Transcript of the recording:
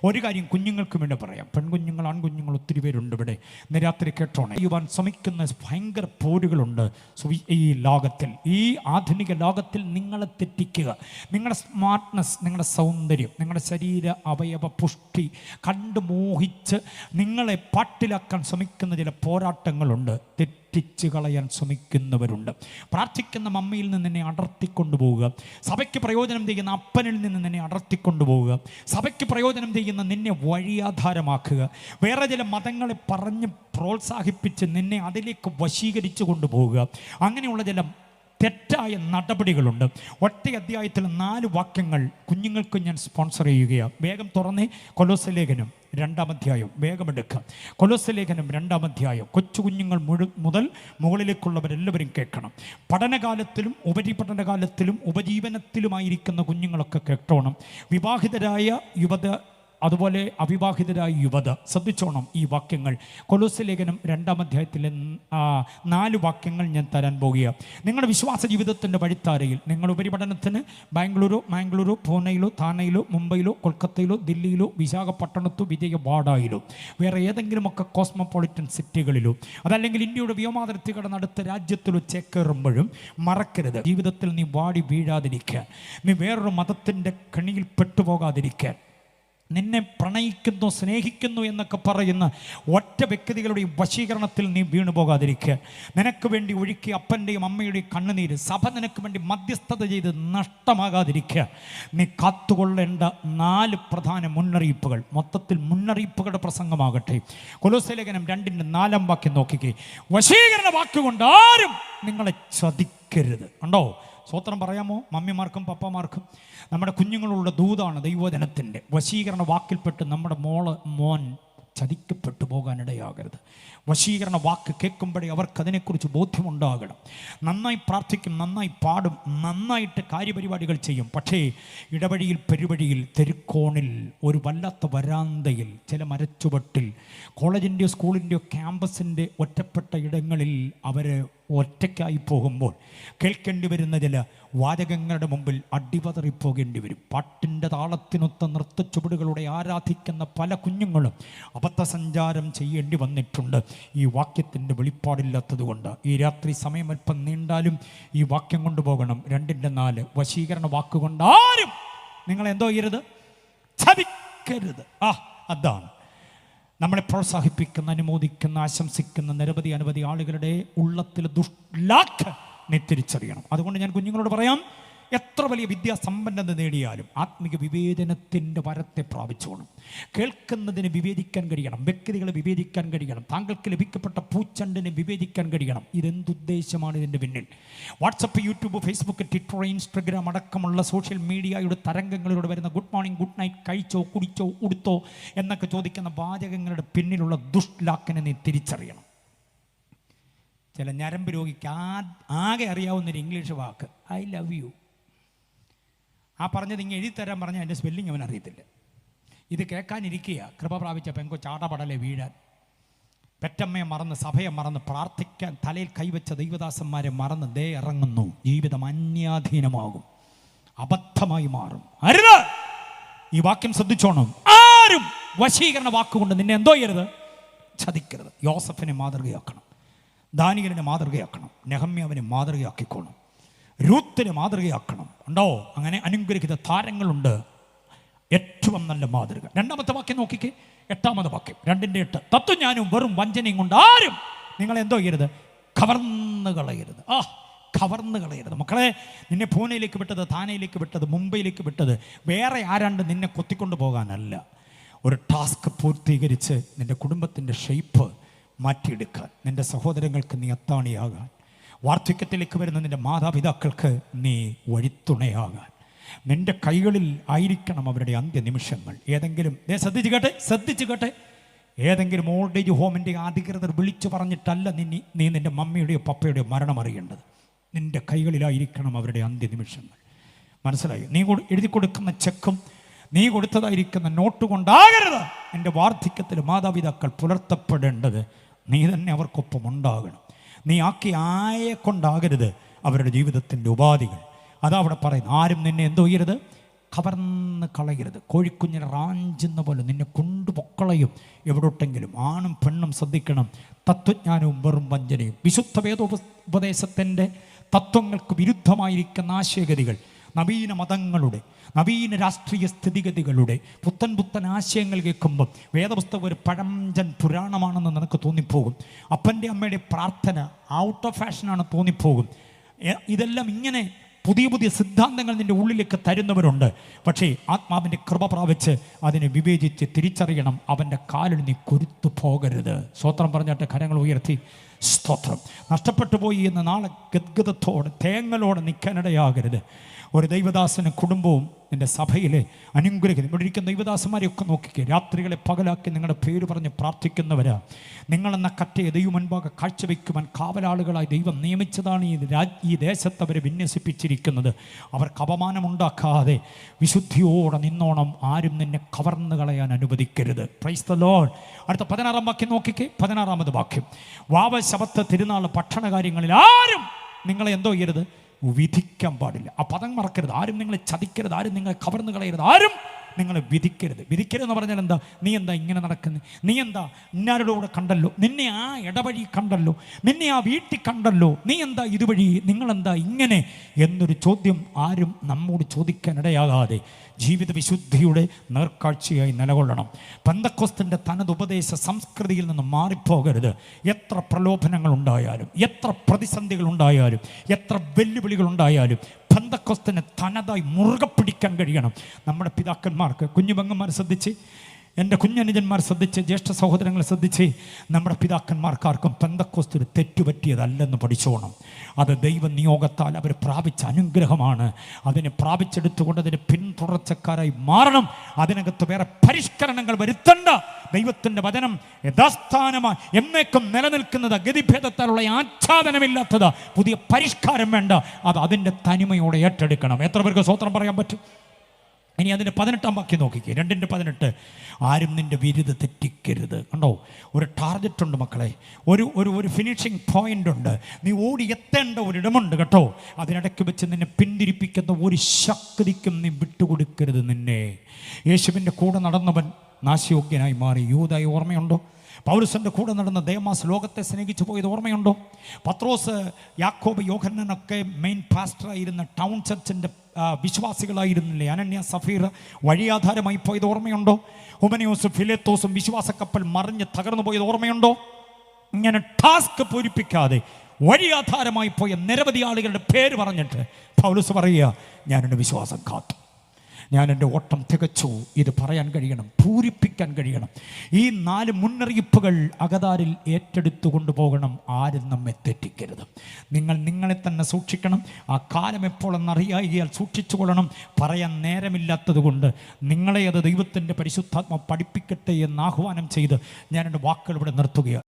ഒരു കാര്യം കുഞ്ഞുങ്ങൾക്ക് വേണ്ടി പറയാം. പെൺകുഞ്ഞുങ്ങൾ ആൺകുഞ്ഞുങ്ങൾ ഒത്തിരി പേരുണ്ട് ഇവിടെ. ഇന്ന് രാത്രി കേട്ടോണേ, ചെയ്യുവാൻ ശ്രമിക്കുന്ന ഭയങ്കര പോരുകളുണ്ട് ഈ ലോകത്തിൽ. ഈ ആധുനിക ലോകത്തിൽ നിങ്ങളെ തെറ്റിക്കുക, നിങ്ങളുടെ സ്മാർട്ട്നെസ്, നിങ്ങളുടെ സൗന്ദര്യം, നിങ്ങളുടെ ശരീര അവയവ പുഷ്ടി കണ്ടു മോഹിച്ച് നിങ്ങളെ പാട്ടിലാക്കാൻ ശ്രമിക്കുന്ന ചില പോരാട്ടങ്ങളുണ്ട്. തെറ്റിച്ച് കളയാൻ ശ്രമിക്കുന്നവരുണ്ട്. പ്രാർത്ഥിക്കുന്ന മമ്മിയിൽ നിന്ന് നിന്നെ അടർത്തിക്കൊണ്ടുപോവുക, സഭയ്ക്ക് പ്രയോജനം ചെയ്യുന്ന അപ്പനിൽ നിന്ന് നിന്നെ അടർത്തിക്കൊണ്ടുപോവുക, സഭയ്ക്ക് പ്രയോജനം ചെയ്യുന്ന നിന്നെ വഴിയാധാരമാക്കുക, വേറെ ചില മതങ്ങളെ പറഞ്ഞ് പ്രോത്സാഹിപ്പിച്ച് നിന്നെ അതിലേക്ക് വശീകരിച്ചു കൊണ്ടുപോവുക. അങ്ങനെയുള്ള ചില തെറ്റായ നടപടികളുണ്ട്. ഒറ്റ അധ്യായത്തിൽ 4 വാക്യങ്ങൾ കുഞ്ഞുങ്ങൾക്ക് ഞാൻ സ്പോൺസർ ചെയ്യുകയാണ്. വേഗം തുറന്നേ, കൊലോസ്യ ലേഖനം 2-ാം അധ്യായം വേഗം എടുക്കുക. കൊലോസ്യ ലേഖനം 2-ാം അധ്യായം. കൊച്ചു കുഞ്ഞുങ്ങൾ മുതൽ മുകളിലേക്കുള്ളവരെല്ലാവരും കേൾക്കണം. പഠനകാലത്തിലും ഉപരിപഠനകാലത്തിലും ഉപജീവനത്തിലുമായിരിക്കുന്ന കുഞ്ഞുങ്ങളൊക്കെ കേട്ടോണം. വിവാഹിതരായ യുവത അതുപോലെ അവിവാഹിതരായ യുവത ശ്രദ്ധിച്ചോണം ഈ വാക്യങ്ങൾ. കൊലോസ്യ ലേഖനം 2-ാം അധ്യായത്തിലെ 4 വാക്യങ്ങൾ ഞാൻ തരാൻ പോകുക. നിങ്ങളുടെ വിശ്വാസ ജീവിതത്തിൻ്റെ വഴിത്താരയിൽ നിങ്ങൾ ഉപരിപഠനത്തിന് മാംഗ്ലൂരോ പൂനെയിലോ താനെയിലോ മുംബൈയിലോ കൊൽക്കത്തയിലോ ദില്ലിയിലോ വിശാഖപട്ടണത്തോ വിജയവാഡയിലോ വേറെ ഏതെങ്കിലുമൊക്കെ കോസ്മോപൊളിറ്റൻ സിറ്റികളിലോ അതല്ലെങ്കിൽ ഇന്ത്യയുടെ വ്യോമാതിർത്തി കടന്ന് അടുത്ത രാജ്യത്തിലോ ചേക്കേറുമ്പോഴും മറക്കരുത്, ജീവിതത്തിൽ നീ വാടി വീഴാതിരിക്കാൻ, നീ വേറൊരു മതത്തിൻ്റെ കെണിയിൽ പെട്ടുപോകാതിരിക്കാൻ, നിന്നെ പ്രണയിക്കുന്നു സ്നേഹിക്കുന്നു എന്നൊക്കെ പറയുന്ന ഒറ്റ വ്യക്തികളുടെ വശീകരണത്തിൽ നീ വീണു പോകാതിരിക്കുക. നിനക്ക് വേണ്ടി ഒഴുക്കിയ അപ്പൻ്റെയും അമ്മയുടെയും കണ്ണുനീര് സഭ നിനക്ക് വേണ്ടി മധ്യസ്ഥത ചെയ്ത് നഷ്ടമാകാതിരിക്കുക. നീ കാത്തുകൊള്ളേണ്ട 4 പ്രധാന മുന്നറിയിപ്പുകൾ. മൊത്തത്തിൽ മുന്നറിയിപ്പുകളുടെ പ്രസംഗമാകട്ടെ. കൊലോസ്യ ലേഖനം 2-ന്റെ 4-ാം വാക്യം നോക്കിക്കേ. വശീകരണ വാക്കുകൊണ്ട് ആരും നിങ്ങളെ ചതിക്കരുത്. ഉണ്ടോ? സ്വോത്രം പറയാമോ? മമ്മിമാർക്കും പപ്പമാർക്കും നമ്മുടെ കുഞ്ഞുങ്ങളുള്ള ദൂതാണ് ദൈവവചനത്തിൻ്റെ. വശീകരണ വാക്കിൽപ്പെട്ട് നമ്മുടെ മോൻ ചതിക്കപ്പെട്ടു പോകാനിടയാകരുത്. വശീകരണ വാക്ക് കേൾക്കുമ്പോഴേ അവർക്കതിനെക്കുറിച്ച് ബോധ്യമുണ്ടാകണം. നന്നായി പ്രാർത്ഥിക്കും, നന്നായി പാടും, നന്നായിട്ട് കാര്യപരിപാടികൾ ചെയ്യും. പക്ഷേ ഇടവഴിയിൽ പെരുവഴിയിൽ തെരുക്കോണിൽ ഒരു വല്ലാത്ത വരാന്തയിൽ ചില മരച്ചുവട്ടിൽ കോളേജിൻ്റെയോ സ്കൂളിൻ്റെയോ ക്യാമ്പസിൻ്റെ ഒറ്റപ്പെട്ട ഇടങ്ങളിൽ അവർ ഒറ്റയ്ക്കായി പോകുമ്പോൾ കേൾക്കേണ്ടി വരുന്ന ചില വാചകങ്ങളുടെ മുമ്പിൽ അടിപതറിപ്പോകേണ്ടി വരും. പാട്ടിൻ്റെ താളത്തിനൊത്ത നൃത്തച്ചുവടുകളോടെ ആരാധിക്കുന്ന പല കുഞ്ഞുങ്ങളും അബദ്ധസഞ്ചാരം ചെയ്യേണ്ടി വന്നിട്ടുണ്ട് ഈ വാക്യത്തിൻ്റെ വെളിപ്പാടില്ലാത്തത് കൊണ്ട്. ഈ രാത്രി സമയം അല്പം നീണ്ടാലും ഈ വാക്യം കൊണ്ടുപോകണം. 2-ന്റെ 4 വശീകരണ വാക്കുകൊണ്ട് ആരും നിങ്ങളെന്തോ ചെയ്യരുത്, ചതിക്കരുത്. അതാണ് നമ്മളെ പ്രോത്സാഹിപ്പിക്കുന്ന, അനുമോദിക്കുന്ന, ആശംസിക്കുന്ന നിരവധി ആളുകളുടെ ഉള്ളത്തിൽ ദുഷ്ലാക്ക് നീ തിരിച്ചറിയണം. അതുകൊണ്ട് ഞാൻ കുഞ്ഞുങ്ങളോട് പറയാം, എത്ര വലിയ വിദ്യാസമ്പന്നത നേടിയാലും ആത്മീക വിവേചനത്തിൻ്റെ വരത്തെ പ്രാപിച്ചോണം. കേൾക്കുന്നതിന് വിവേചിക്കാൻ കഴിയണം, വ്യക്തികളെ വിവേചിക്കാൻ കഴിയണം, താങ്കൾക്ക് ലഭിക്കപ്പെട്ട പൂച്ചണ്ടിനെ വിവേചിക്കാൻ കഴിയണം. ഇതെന്തുദ്ദേശമാണ് ഇതിൻ്റെ പിന്നിൽ? WhatsApp, YouTube, Facebook, Twitter, Instagram അടക്കമുള്ള സോഷ്യൽ മീഡിയയുടെ തരംഗങ്ങളിലൂടെ വരുന്ന ഗുഡ് മോർണിംഗ്, ഗുഡ് നൈറ്റ്, കഴിച്ചോ കുടിച്ചോ ഉടുത്തോ എന്നൊക്കെ ചോദിക്കുന്ന വാചകങ്ങളുടെ പിന്നിലുള്ള ദുഷ്ലാക്കിനെ നീ തിരിച്ചറിയണം. ചില ഞരമ്പ് രോഗിക്ക് ആകെ അറിയാവുന്നൊരു ഇംഗ്ലീഷ് വാക്ക് ഐ ലവ് യു. പറഞ്ഞത് ഇങ്ങനെ എഴുതിത്തരാൻ പറഞ്ഞാൽ അതിൻ്റെ സ്പെല്ലിങ് അവൻ അറിയത്തില്ല. ഇത് കേൾക്കാനിരിക്കുക കൃപ പ്രാപിച്ച പെങ്കോ ചാടപടലെ വീഴാൻ. പെറ്റമ്മയെ മറന്ന്, സഭയെ മറന്ന്, പ്രാർത്ഥിക്കാൻ തലയിൽ കൈവച്ച ദൈവദാസന്മാരെ മറന്ന് ദേ ഇറങ്ങുന്നു. ജീവിതം അന്യാധീനമാകും, അബദ്ധമായി മാറും. അരുത്! ഈ വാക്യം ശ്രദ്ധിച്ചോണം. ആരും വശീകരണ വാക്കുകൊണ്ട് നിന്നെ എന്തോ ചെയ്യരുത്, ചതിക്കരുത്. യോസഫിനെ മാതൃകയാക്കണം, ദാനിയേലിനെ മാതൃകയാക്കണം, നെഹമ്യാവിനെ മാതൃകയാക്കിക്കോണം, രൂത്തിനെ മാതൃകയാക്കണം. ഉണ്ടോ? അങ്ങനെ അനുഗ്രഹിത താരങ്ങളുണ്ട്. ഏറ്റവും നല്ല മാതൃക. 2-ാമത്തെ വാക്യം നോക്കിക്കേ. 8-ാമത്തെ വാക്യം 2-ന്റെ 8. തത്വജ്ഞാനവും വെറും വഞ്ചനയും കൊണ്ട് ആരും നിങ്ങളെന്തോ ചെയ്യരുത്, കവർന്നു കളയരുത്. കവർന്നു കളയരുത്. മക്കളെ, നിന്നെ പൂനെയിലേക്ക് വിട്ടത്, താനയിലേക്ക് വിട്ടത്, മുംബൈയിലേക്ക് വിട്ടത് വേറെ ആരാണ്ട് നിന്നെ കൊത്തിക്കൊണ്ട് പോകാനല്ല. ഒരു ടാസ്ക് പൂർത്തീകരിച്ച് നിൻ്റെ കുടുംബത്തിൻ്റെ ഷേപ്പ് മാറ്റിയെടുക്കാൻ, നിൻ്റെ സഹോദരങ്ങൾക്ക് നീ അത്താണിയാകാൻ, വാർദ്ധക്യത്തിലേക്ക് വരുന്ന നിൻ്റെ മാതാപിതാക്കൾക്ക് നീ വഴിത്തുണയാകാൻ, നിൻ്റെ കൈകളിൽ ആയിരിക്കണം അവരുടെ അന്ത്യനിമിഷങ്ങൾ. ഏതെങ്കിലും ശ്രദ്ധിച്ചു കേട്ടെ, ഏതെങ്കിലും ഓൾഡ് ഏജ് ഹോമിൻ്റെ അധികൃതർ വിളിച്ചു പറഞ്ഞിട്ടല്ല നീ നിൻ്റെ മമ്മിയുടെയോ പപ്പയുടെയോ മരണം അറിയേണ്ടത്. നിൻ്റെ കൈകളിലായിരിക്കണം അവരുടെ അന്ത്യനിമിഷങ്ങൾ. മനസ്സിലായി? നീ എഴുതി കൊടുക്കുന്ന ചെക്കും നീ കൊടുത്തതായിരിക്കുന്ന നോട്ട് കൊണ്ടാകരുത് എൻ്റെ വാർദ്ധക്യത്തിൽ മാതാപിതാക്കൾ പുലർത്തപ്പെടേണ്ടത്. നീ തന്നെ അവർക്കൊപ്പം ഉണ്ടാകണം. നീ കൊണ്ടാകരുത് അവരുടെ ജീവിതത്തിൻ്റെ ഉപാധികൾ. അതവിടെ പറയുന്നു. ആരും നിന്നെ എന്തോ ചെയ്യരുത്, കവർന്ന് കളയരുത്. കോഴിക്കുഞ്ഞിനെ റാഞ്ചുന്ന പോലെ നിന്നെ കൊണ്ടുപൊക്കളയും എവിടോട്ടെങ്കിലും. ആണും പെണ്ണും ശ്രദ്ധിക്കണം. തത്വജ്ഞാനവും വെറും വഞ്ചനയും. വിശുദ്ധ വേദോപദേശത്തിൻ്റെ തത്വങ്ങൾക്ക് വിരുദ്ധമായിരിക്കുന്ന ആശയഗതികൾ, നവീന മതങ്ങളുടെ, നവീന രാഷ്ട്രീയ സ്ഥിതിഗതികളുടെ പുത്തൻ ആശയങ്ങൾ കേൾക്കുമ്പം വേദപുസ്തകം ഒരു പഴഞ്ചൻ പുരാണമാണെന്ന് നിനക്ക് തോന്നിപ്പോകും. അപ്പൻ്റെ അമ്മയുടെ പ്രാർത്ഥന ഔട്ട് ഓഫ് ഫാഷനാണ് തോന്നിപ്പോകും. ഇതെല്ലാം ഇങ്ങനെ പുതിയ സിദ്ധാന്തങ്ങൾ നിൻ്റെ ഉള്ളിലേക്ക് തരുന്നവരുണ്ട്. പക്ഷേ ആത്മാവിൻ്റെ കൃപ പ്രാപിച്ച് അതിനെ വിവേചിച്ച് തിരിച്ചറിയണം. അവൻ്റെ കാലിൽ നീ കുരുത്തു പോകരുത്. സ്തോത്രം പറഞ്ഞിട്ട് കരങ്ങൾ ഉയർത്തി സ്തോത്രം. നഷ്ടപ്പെട്ടു പോയി എന്ന് നാളെ ഗദ്ഗതത്തോടെ തേങ്ങലോടെ നിൽക്കാനിടയാകരുത്. ഒരു ദൈവദാസന് കുടുംബവും നിൻ്റെ സഭയിലെ അനുഗ്രഹിക്കുന്നു. ഇവിടെ ഇരിക്കുന്ന ദൈവദാസന്മാരെയൊക്കെ നോക്കിക്കേ. രാത്രികളെ പകലാക്കി നിങ്ങളുടെ പേര് പറഞ്ഞ് പ്രാർത്ഥിക്കുന്നവരാ. നിങ്ങളെന്ന കറ്റയെ ദൈവം മുൻപാകെ കാഴ്ചവെക്കുവാൻ കാവലാളുകളായി ദൈവം നിയമിച്ചതാണ് ഈ ദേശത്ത് അവരെ വിന്യസിപ്പിച്ചിരിക്കുന്നത്. അവർക്ക് അപമാനമുണ്ടാക്കാതെ വിശുദ്ധിയോടെ നിന്നോണം. ആരും നിന്നെ കവർന്നു കളയാൻ അനുവദിക്കരുത്. Praise the Lord. അടുത്ത 16-ാം വാക്യം നോക്കിക്കേ. 16-ാമത് വാക്യം. വാവ ശബത്ത് തിരുനാൾ ഭക്ഷണ കാര്യങ്ങളിൽ ആരും നിങ്ങളെ എന്തോ ചെയ്യരുത്, വിധിക്കാൻ പാടില്ല. ആ പദം മറക്കരുത്. ആരും നിങ്ങളെ ചതിക്കരുത്, ആരും നിങ്ങളെ കവർന്നു കളയരുത്, ആരും നിങ്ങളെ വിധിക്കരുത്. വിധിക്കരുതെന്ന് പറഞ്ഞാൽ എന്താ? നീ എന്താ ഇങ്ങനെ നടക്കുന്നത്? നീ എന്താ ഇന്നാരുടെ കൂടെ കണ്ടല്ലോ, നിന്നെ ആ ഇടവഴി കണ്ടല്ലോ, നിന്നെ ആ വീട്ടിൽ കണ്ടല്ലോ, നീ എന്താ ഇതുവഴി, നിങ്ങളെന്താ ഇങ്ങനെ എന്നൊരു ചോദ്യം ആരും നമ്മോട് ചോദിക്കാനിടയാകാതെ ജീവിത വിശുദ്ധിയുടെ നേർക്കാഴ്ചയായി നിലകൊള്ളണം. പെന്തക്കോസ്തിൻ്റെ തനതുപദേശ സംസ്കൃതിയിൽ നിന്ന് മാറിപ്പോകരുത്. എത്ര പ്രലോഭനങ്ങൾ ഉണ്ടായാലും, എത്ര പ്രതിസന്ധികൾ ഉണ്ടായാലും, എത്ര വെല്ലുവിളികളുണ്ടായാലും പെന്തക്കോസ്തിനെ തനതായി മുറുകെ പിടിക്കാൻ കഴിയണം. നമ്മുടെ പിതാക്കന്മാർക്ക്, കുഞ്ഞുപെങ്ങന്മാർ ശ്രദ്ധിച്ച്, എൻ്റെ കുഞ്ഞനുജന്മാർ ശ്രദ്ധിച്ച്, ജ്യേഷ്ഠ സഹോദരങ്ങൾ ശ്രദ്ധിച്ച്, നമ്മുടെ പിതാക്കന്മാർക്കാർക്കും പെന്തക്കോസ്ത് ഒരു തെറ്റുപറ്റിയതല്ലെന്ന് പഠിച്ചോണം. അത് ദൈവ നിയോഗത്താൽ അവർ പ്രാപിച്ച അനുഗ്രഹമാണ്. അതിനെ പ്രാപിച്ചെടുത്തുകൊണ്ട് അതിന് പിന്തുടർച്ചക്കാരായി മാറണം. അതിനകത്ത് വേറെ പരിഷ്കരണങ്ങൾ വരുത്തണ്ട. ദൈവത്തിൻ്റെ വചനം യഥാസ്ഥാനമായി എന്നേക്കും നിലനിൽക്കുന്നത്, ഗതിഭേദത്താലുള്ള ആച്ഛാദനമില്ലാത്തത്, പുതിയ പരിഷ്കാരം വേണ്ട. അത് അതിൻ്റെ തനിമയോടെ ഏറ്റെടുക്കണം. എത്ര പേർക്ക് സ്വത്രം പറയാൻ പറ്റും? ഇനി അതിൻ്റെ 18-ാം വാക്യം നോക്കിക്കേ. 2:18. ആരും നിൻ്റെ വിരുദ്ധ തെറ്റിക്കരുത്. കണ്ടോ, ഒരു ടാർഗറ്റ് ഉണ്ട് മക്കളെ, ഒരു ഫിനിഷിംഗ് പോയിന്റ് ഉണ്ട്. നീ ഓടി എത്തേണ്ട ഒരിടമുണ്ട് കേട്ടോ. അതിനിടയ്ക്ക് വെച്ച് നിന്നെ പിന്തിരിപ്പിക്കുന്ന ഒരു ശക്തിക്കും നീ വിട്ടുകൊടുക്കരുത്. നിന്നെ യേശുവിൻ്റെ കൂടെ നടന്നവൻ നാശയോഗ്യനായി മാറി. യൂദായി ഓർമ്മയുണ്ടോ? പൗലോസിൻ്റെ കൂടെ നടന്ന ദേമാസ് ലോകത്തെ സ്നേഹിച്ചു പോയത് ഓർമ്മയുണ്ടോ? പത്രോസ്, യാക്കോബ്, യോഹന്നാനൊക്കെ മെയിൻ പാസ്റ്ററായിരുന്ന ടൗൺ ചർച്ചിൻ്റെ വിശ്വാസികളായിരുന്നില്ലേ? അനന്യ, സഫീർ വഴിയാധാരമായി പോയത് ഓർമ്മയുണ്ടോ? ഹുമനിയോസും ഫിലേത്തോസും വിശ്വാസക്കപ്പൽ മറിഞ്ഞ് തകർന്നു പോയത് ഓർമ്മയുണ്ടോ? ഇങ്ങനെ ടാസ്ക് പൂരിപ്പിക്കാതെ വഴിയാധാരമായി പോയ നിരവധി ആളുകളുടെ പേര് പറഞ്ഞിട്ട് പൗലോസ് പറയുക, ഞാനെൻ്റെ വിശ്വാസം കാത്തു, ഞാൻ എൻ്റെ ഓട്ടം തികച്ചു. ഇത് പറയാൻ കഴിയണം, പൂരിപ്പിക്കാൻ കഴിയണം. ഈ 4 മുന്നറിയിപ്പുകൾ അകതാരിൽ ഏറ്റെടുത്തു കൊണ്ടുപോകണം. ആരും നമ്മെ തെറ്റിക്കരുത്. നിങ്ങളെ തന്നെ സൂക്ഷിക്കണം. ആ കാലം എപ്പോഴെന്നറിയായികയാൽ സൂക്ഷിച്ചു കൊള്ളണം. പറയാൻ നേരമില്ലാത്തത് കൊണ്ട് നിങ്ങളെ അത് ദൈവത്തിൻ്റെ പരിശുദ്ധാത്മ പഠിപ്പിക്കട്ടെ എന്ന് ആഹ്വാനം ചെയ്ത് ഞാൻ എൻ്റെ വാക്കുകൾ ഇവിടെ നിർത്തുകയാണ്.